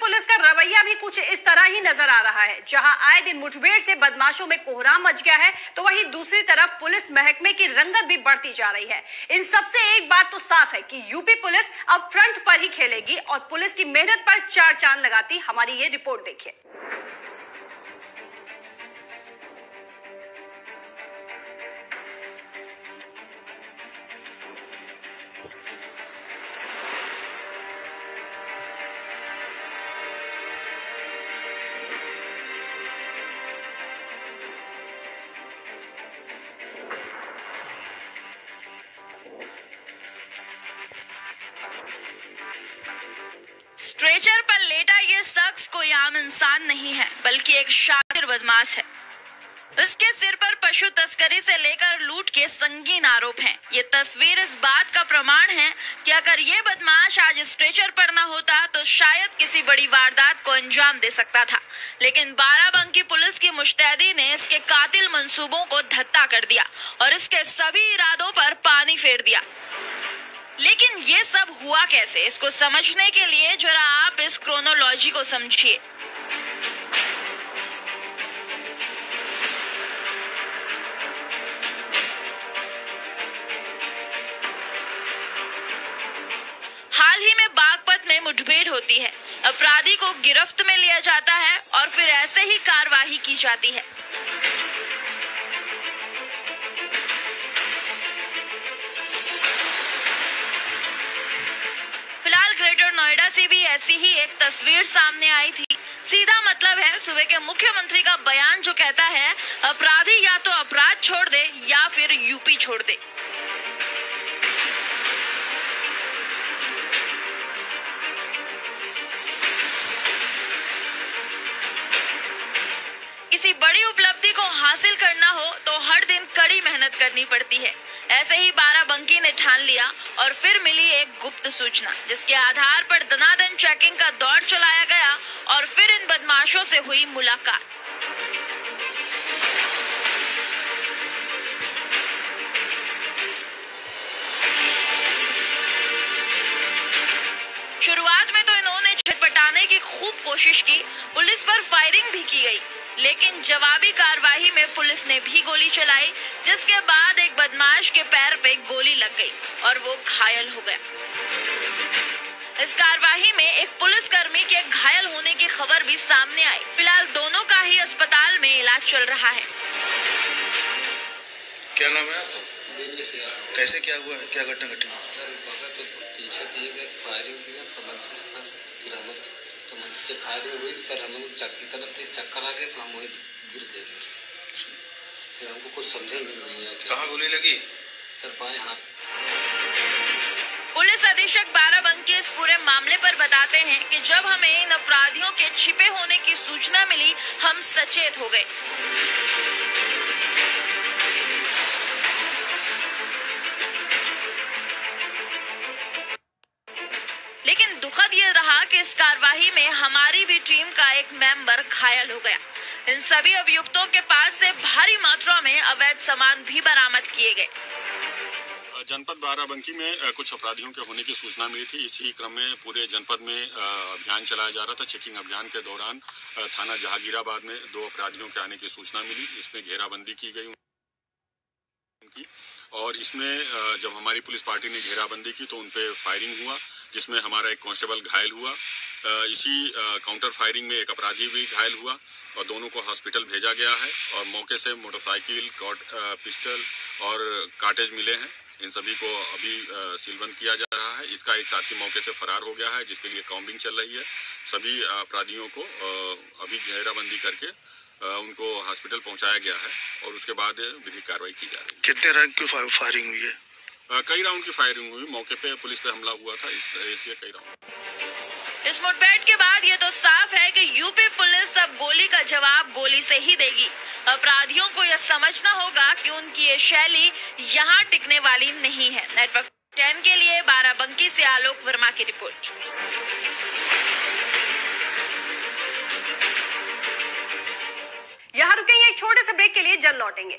Police का रवैया भी कुछ इस तरह ही नजर आ रहा है। जहां आए दिन मुठभेड़ से बदमाशों में कोहराम मच गया है, तो वहीं दूसरी तरफ पुलिस महकमे की रंगत भी बढ़ती जा रही है। इन सबसे एक बात तो साफ है कि यूपी पुलिस अब फ्रंट पर ही खेलेगी और पुलिस की मेहनत पर चार चांद लगाती हमारी ये रिपोर्ट देखिए। स्ट्रेचर पर लेटा ये शख्स कोई आम इंसान नहीं है, बल्कि एक शातिर बदमाश है। इसके सिर पर पशु तस्करी से लेकर लूट के संगीन आरोप हैं। ये तस्वीर इस बात का प्रमाण है कि अगर ये बदमाश आज स्ट्रेचर पर न होता तो शायद किसी बड़ी वारदात को अंजाम दे सकता था। लेकिन बाराबंकी पुलिस की मुस्तैदी ने इसके कातिल मंसूबों को धत्ता कर दिया और इसके सभी इरादों पर पानी फेर दिया। लेकिन ये सब हुआ कैसे, इसको समझने के लिए जरा आप इस क्रोनोलॉजी को समझिए। हाल ही में बागपत में मुठभेड़ होती है, अपराधी को गिरफ्त में लिया जाता है और फिर ऐसे ही कार्रवाई की जाती है। ग्रेटर नोएडा से भी ऐसी ही एक तस्वीर सामने आई थी। सीधा मतलब है सूबे के मुख्यमंत्री का बयान जो कहता है अपराधी या तो अपराध छोड़ दे या फिर यूपी छोड़ दे। किसी बड़ी उपलब्धि को हासिल करना हो तो हर दिन कड़ी मेहनत करनी पड़ती है। ऐसे ही बाराबंकी ने ठान लिया और फिर मिली एक गुप्त सूचना, जिसके आधार पर दनादन चेकिंग का दौर चलाया गया और फिर इन बदमाशों से हुई मुलाकात। शुरुआत में तो इन्होंने झटपटाने की खूब कोशिश की, पुलिस पर फायरिंग भी की गई, लेकिन जवाबी कार्रवाई में पुलिस ने भी गोली चलाई, जिसके बाद एक बदमाश के पैर पे गोली लग गई और वो घायल हो गया। इस कार्रवाई में एक पुलिसकर्मी के घायल होने की खबर भी सामने आई। फिलहाल दोनों का ही अस्पताल में इलाज चल रहा है। क्या नाम है आपका? दिल्ली से आता हूं। कैसे क्या हुआ है, क्या घटना घटी? सर तो पीछे दिए गए फायरिंग की तमंचे से सर, फिर हम तमंचे से फायरिंग हुई सर, हम की तरफ से चक्कर आ गए तो हम वहीं गिर गए सर। फिर हमको कुछ समझे नहीं आया। कहाँ गोली लगी? सर बाएं हाथ। पुलिस अधीक्षक बाराबंकी इस पूरे मामले पर बताते हैं कि जब हमें इन अपराधियों के छिपे होने की सूचना मिली, हम सचेत हो गए। लेकिन दुखद ये रहा कि इस कार्रवाई में हमारी भी टीम का एक मेंबर घायल हो गया। इन सभी अभियुक्तों के पास से भारी मात्रा में अवैध सामान भी बरामद किए गए। जनपद बाराबंकी में कुछ अपराधियों के होने की सूचना मिली थी। इसी क्रम में पूरे जनपद में अभियान चलाया जा रहा था। चेकिंग अभियान के दौरान थाना जहांगीराबाद में 2 अपराधियों के आने की सूचना मिली। इसमें घेराबंदी की गई उनकी, और इसमें जब हमारी पुलिस पार्टी ने घेराबंदी की तो उन पे फायरिंग हुआ, जिसमें हमारा एक कांस्टेबल घायल हुआ। इसी काउंटर फायरिंग में एक अपराधी भी घायल हुआ और दोनों को हॉस्पिटल भेजा गया है। और मौके से मोटरसाइकिल, पिस्टल और कार्टेज मिले हैं। इन सभी को अभी सीलबंद किया जा रहा है। इसका एक साथी मौके से फरार हो गया है, जिसके लिए कॉम्बिंग चल रही है। सभी अपराधियों को अभी घेराबंदी करके उनको हॉस्पिटल पहुंचाया गया है और उसके बाद विधिक कार्रवाई की जा रही है। कितने राउंड की फायरिंग हुई है? कई राउंड की फायरिंग हुई। मौके पे पुलिस पे हमला हुआ था, इसलिए कई राउंड। इस मुठभेड़ के बाद ये तो साफ है कि यूपी पुलिस अब गोली का जवाब गोली से ही देगी। अपराधियों को यह समझना होगा कि उनकी ये शैली यहाँ टिकने वाली नहीं है। नेटवर्क 10 के लिए बाराबंकी से आलोक वर्मा की रिपोर्ट। यहाँ रुकेंगे एक छोटे से ब्रेक के लिए, जल्द लौटेंगे।